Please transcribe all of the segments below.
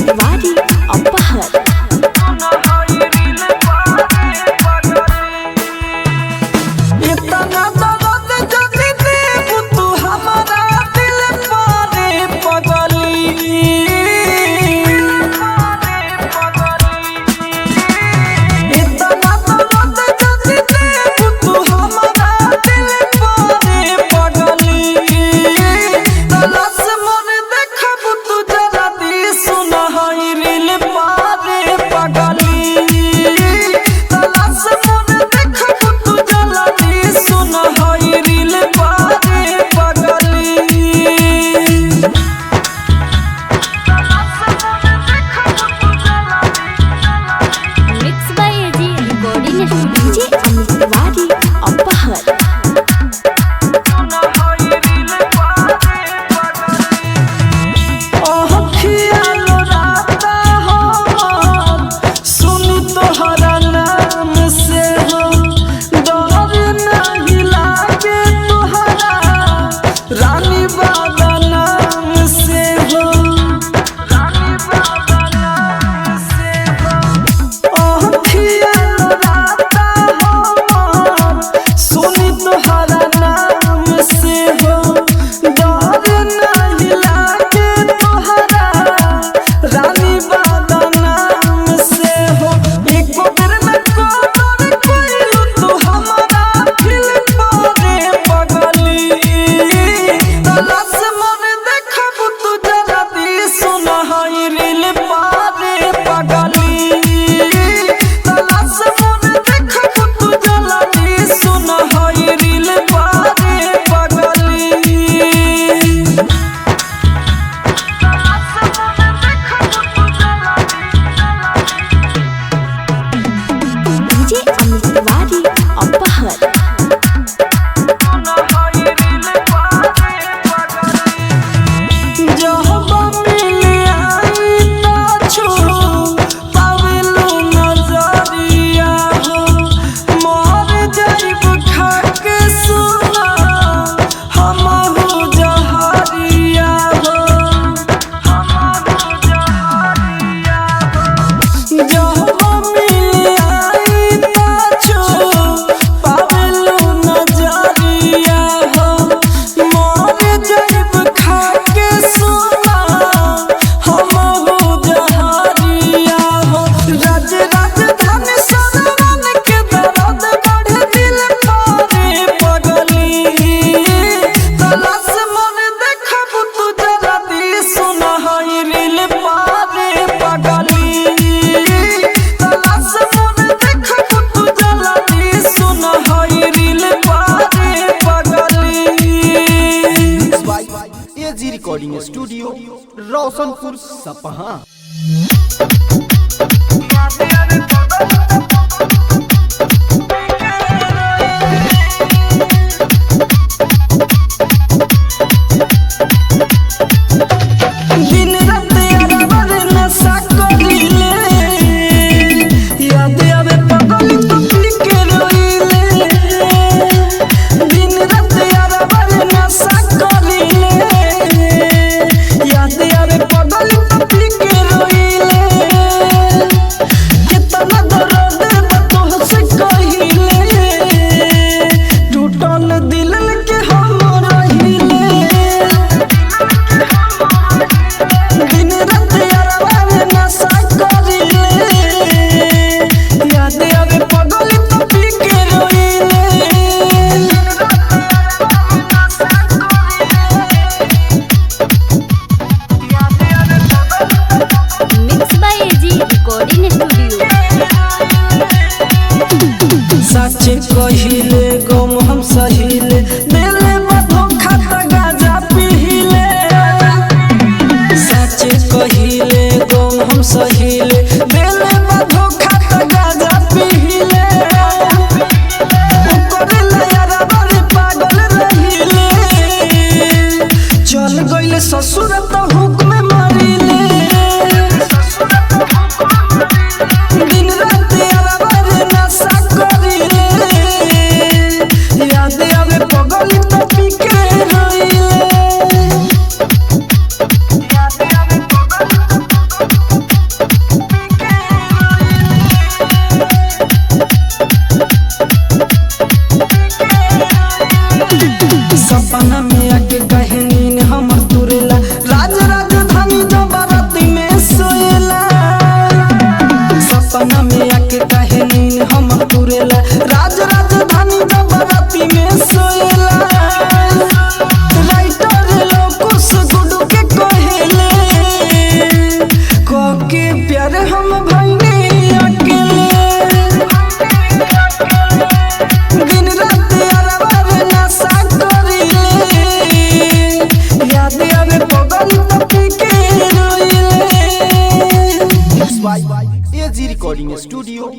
तिवारी अपहर। Recording studio Roshanpur सपहा। कहिले गम हम सहिले दिले धोखा त गाजा पीले सच्चे कहिले गम हम सहिले दिले धोखा त गाजा पीले ओकरे लयारा बड़े पागल रहिले चल गइले ससुर त हुक्म मारिले दिन रात यारा बड़े नशा करिले याद आवे पगली तो पीके रहिले याद आवे पगली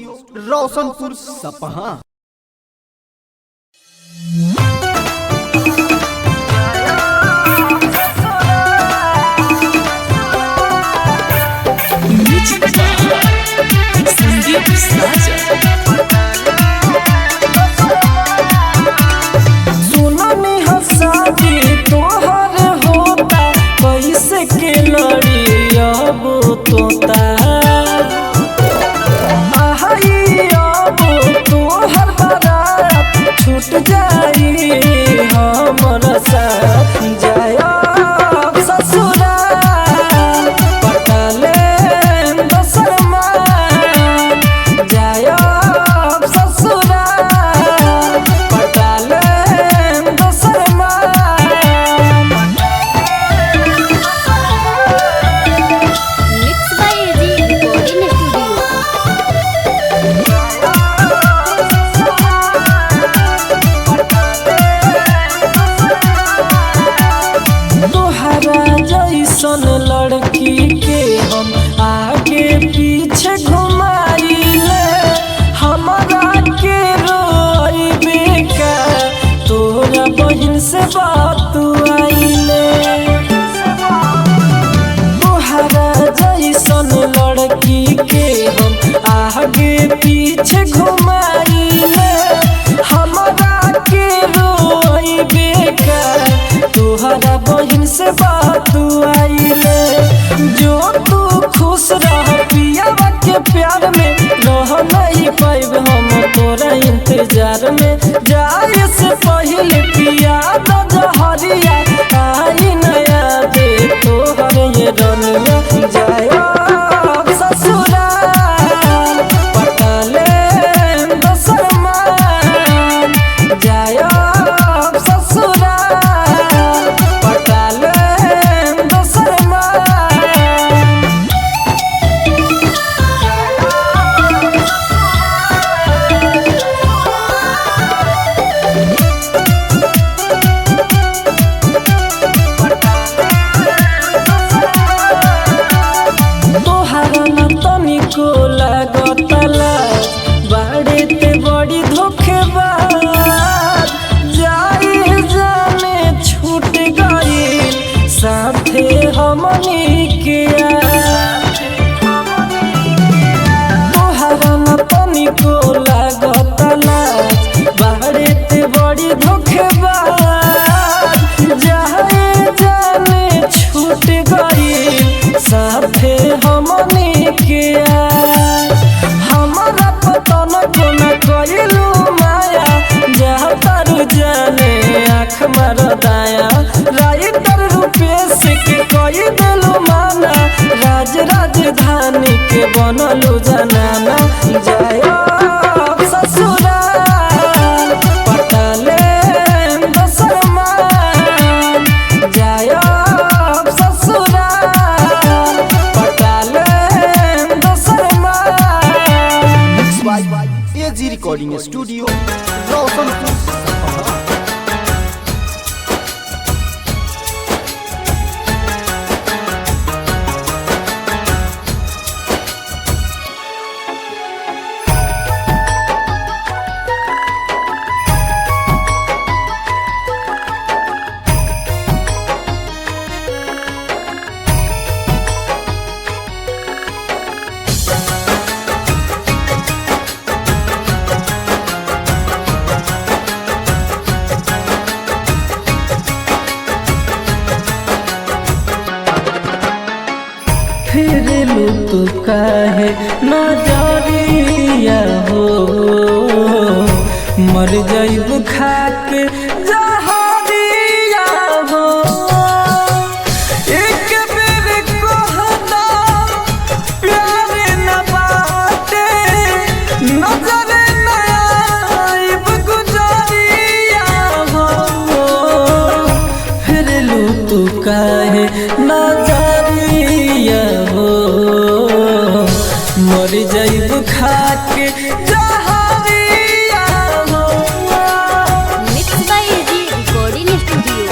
स्टूडियो रोशनपुर सपहा। संदीप साजा सुननी हसादी तोहर होता कैसे के लड़ी अब तोता आई अब तोहर बारात छूट जाई हमर साथ जाय ससुराल पटाले दोसर माँ जाय ससुराल पटाले दोसर माँ। मिक्स बाय एजी रिकॉर्डिंग तोहरा जैसन लड़की के हम आगे पीछे घुमाइले हमारा के रोइबे का तोरा बहिन से बात आइले तोहरा जैसन लड़की के हम आगे पीछे घुमाइले हमारा के रोइबे का तोहरा बहिन से बात आइले जो तू खुश रह पियावा के प्यार में रह नहीं पाइब हम तोरा इंतजार में जाए से पहले पिया तो जहरिया आई नया दे तोहर ये रनिया जाए ससुराल पटाले दोसर माँ जाय ससुराल पटाले दोसर माँ। तोहरा न तनिको लागत लाज बाड़े ते बड़ी धोखेबाज जाए जाने छूट गई साथे हमनी के तोहरा न तनिको लागत लाज बाड़े ते बड़ी धोखेबाज जाए जाने छूट गई साथे हमनी के हमारा पतन को न कइलू माया जहाँ तारू जाने आँख मार दाया राइटर रूपेश के कई दिलू माना राज राजधानी के बनलू जनाना जाय ससुराल पटाले दोसर माँ जाय ससुराल पटाले दोसर माँ। एजी रिकॉर्डिंग स्टूडियो रोशनपुर सपहा। फिर लू तू काहे नजरिया हो मर जाइब खाके जहरिया हो एक बेर कहना प्यार न बाटे नजर न आइब गुजरिया हो फिर लू तू काहे नजरिया हो मर जाइब खाके जहरिया हो। Mix by AG recording studio.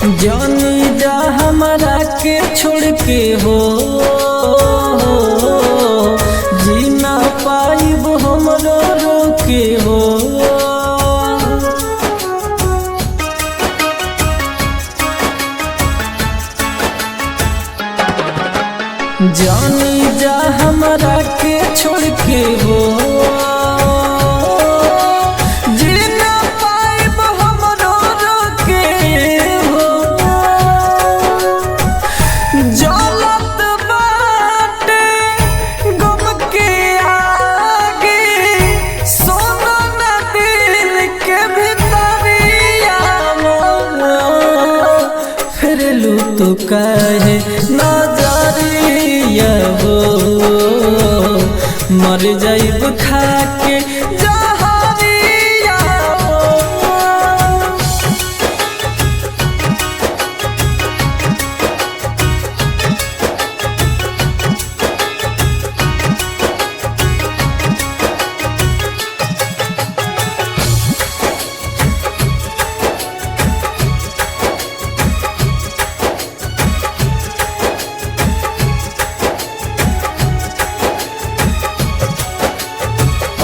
जानी जा हमरा के छोड़ के हो जी ना पाइब हमरो रोके हो। जानी जा हमरा के छोड़ के हो जी ना पाइब हमरो रोके हो। जलत बाटे गम के आगे सोना ना दिल के भितरिया फिर लू तो काहे नजरिया हो मर जाइब खा के जहरिया हो।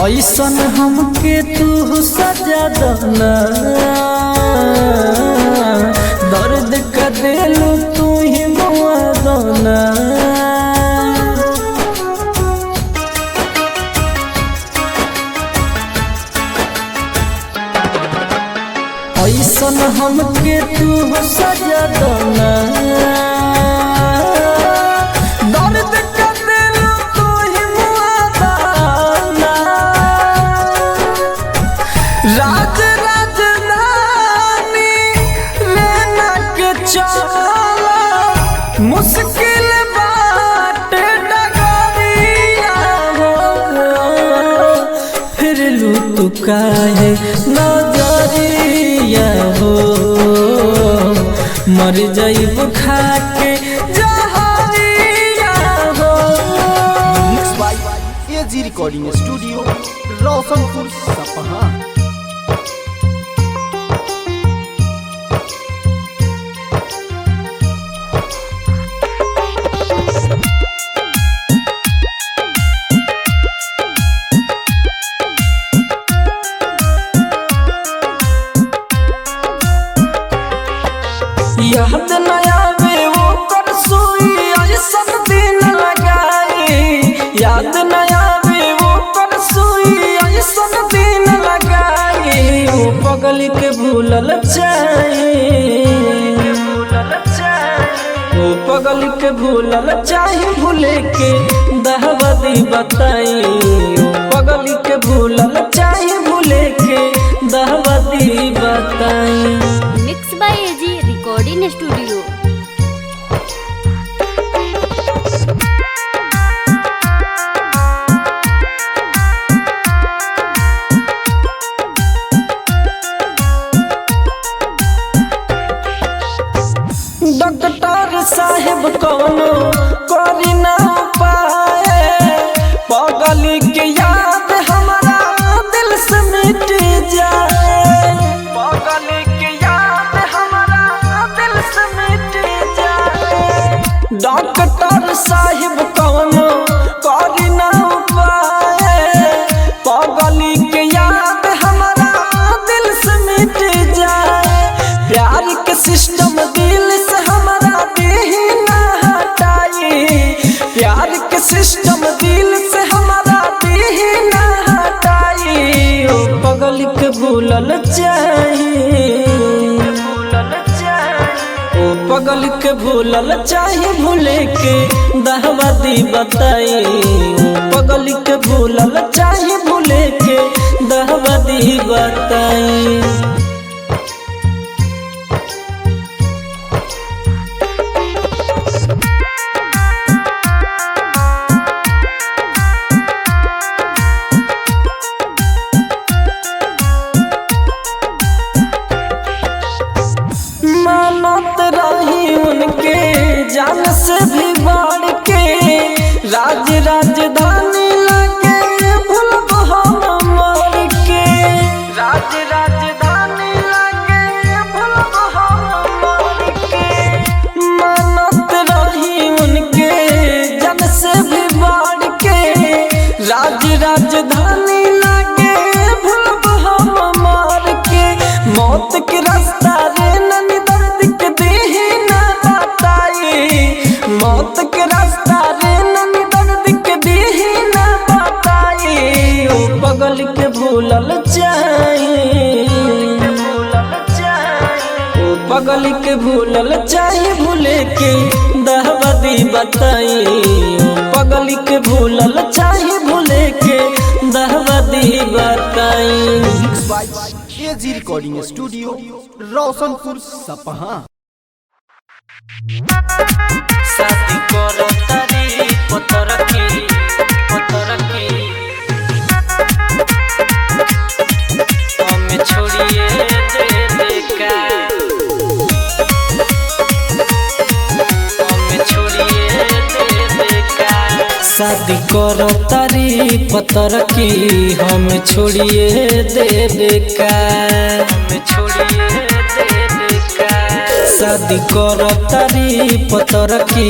ऐसन हमके तू सजा दना दर्द का दिलू तू ही मुआ दना। ऐसन हमके तू सजा दना दर्द का दिलू तू ही मुआ दना। राज राजधानी लेना के चला मुश्किल बाट डगरिया हो फिर लू तू काहे नजरिया हो मर जाइब खा के जहरिया हो। Mix by AG recording studio Roshanpur Sapaha. याद न आवे वो कर सुई ऐसन दिन लगाई। याद न आवे वो कर सुई ऐसन दिन लगाई। वो पगल के भूलल चाहे वो पगल के भूलल चाहे भूले के दहवदी बताई। वो पगल के भूलल चाहे भूले के दहवदी बताई। Mix by AG recording studio. Doctor साहेब कौनो करी ना पाए पगली के याद हमारा दिल से मिट जाए। पगली के याद हमारा दिल से मिट जाए। डॉक्टर साहेब कौनो करी ना पाए पगली के याद हमारा दिल से मिट जाए। प्यार के सिस्टम दिल से हमारा देह ना हटाई। प्यार के सिस्टम दिल से हमारा देह ना हटाई। ओ पगल के भूलल चाहिए ओ पगल के भूलल चाहिए भूले के दहवदी बताई। ओ पगल के भूलल चाहिए भूले के दहवदी बताई। मानत रही उनके जान से भी बढ़ के राज राजधानी लगे भूलब हम मर के। राज राजधानी लगे भूलब हम मर पगली के भूलल चाहे भूले के दहबदी बताई पगली के भूलल चाहे भूले के दहबदी बताई। Mix by AG recording studio Roshanpur Sapaha. शादी करो तारी पतरकी हमें छोड़िए दे का हमें छोड़िए दे का। शादी करो तारी पतरकी हमें छोड़िए दे का हमें छोड़िए दे का। शादी करो तारी पतरकी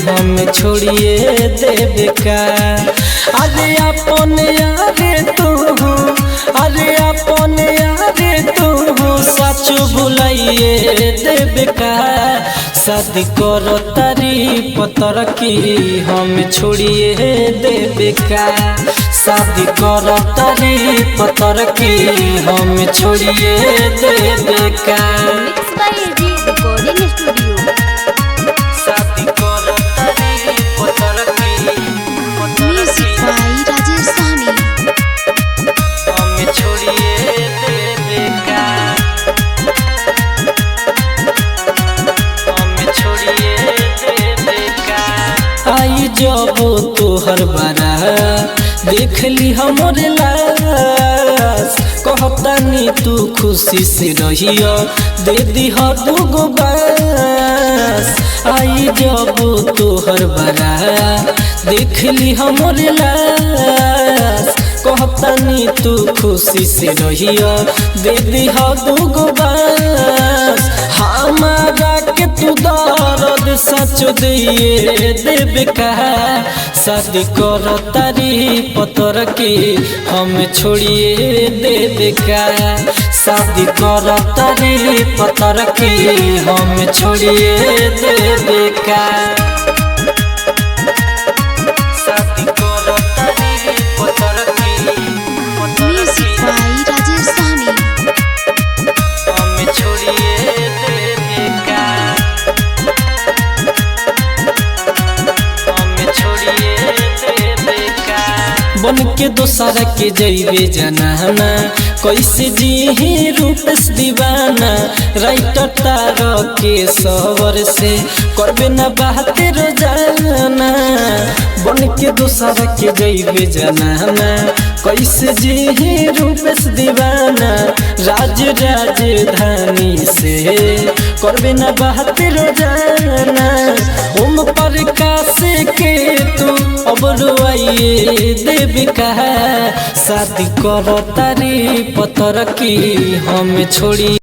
हमें छोड़िए देवे का। अरे अपन यारे तू अरे अपन यारे तू सच भुलाइए देवे का। शादी करो तारी पतरकी हमें छोड़िए देवे का। शादी करो तारी पतरकी हमें छोड़िए देवे का। Mix by AG recording studio. शादी करो तारी पतरकी म्यूजिक बाय राजेश साहनी। हमें छोड़िए देवे का हमें छोड़िए देवे का। आई जब तोहर बारा देख ली हमर लाश कहतानी तू खुशी से रहियो दे दिह दूगो बास। आई जब तोहर बारा देख ली हमर लाश कहतानी तू खुशी से रहियो दे दिह दूगो बास। हमारा के तू दर्द सच दिए देवे का। शादी करो तारी पतरकी हमें छोड़िए देवे का। शादी करो तारी पतरकी हमें छोड़िए देवे का। शादी करो तारी पतरकी म्यूजिक बाय राजेश साहनी। हमें छोड़िए देवे का हमें छोड़िए देवे का। बन के दोसरा के जइबे जनाना कैसे जी रूपेश दीवाना। राइटर तार के सवर से करबे न बात रोजाना। बन के दोसरा के जइबे जनाना कैसे जी रूपेश दीवाना। राज राजधानी से करबे न बात रोजाना। ओम प्रकाश के तू अब रोइए देवे का। शादी करो तारी पतरकी हमें छोड़ी